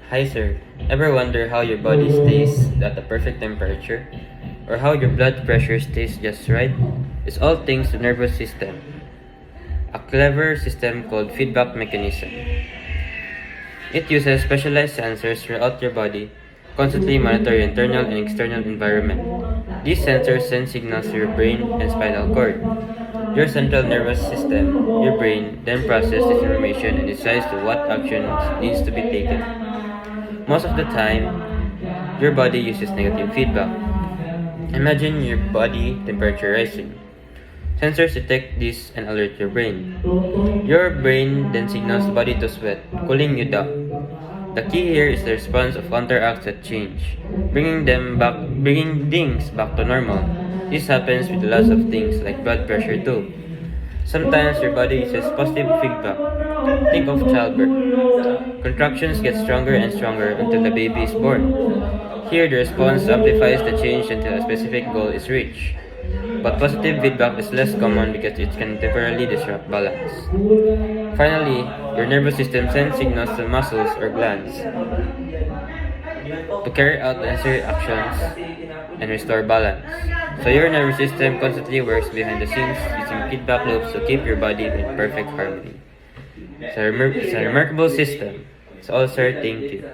Hi sir, ever wonder how your body stays at the perfect temperature? Or how your blood pressure stays just right? It's all thanks to nervous system, a clever system called feedback mechanism. It uses specialized sensors throughout your body, constantly monitor your internal and external environment. These sensors send signals to your brain and spinal cord. Your central nervous system, your brain, then processes this information and decides to what action needs to be taken. Most of the time, your body uses negative feedback. Imagine your body temperature rising. Sensors detect this and alert your brain. Your brain then signals the body to sweat, cooling you down. The key here is the response of counteracts that change, bringing things back to normal. This happens with lots of things like blood pressure too. Sometimes your body uses positive feedback. Think of childbirth. Contractions get stronger and stronger until the baby is born. Here, the response amplifies the change until a specific goal is reached. But positive feedback is less common because it can temporarily disrupt balance. Finally, your nervous system sends signals to muscles or glands to carry out the necessary actions and restore balance. So your nervous system constantly works behind the scenes using feedback loops to keep your body in perfect harmony. It's a remarkable system. It's all, sir. Thank you.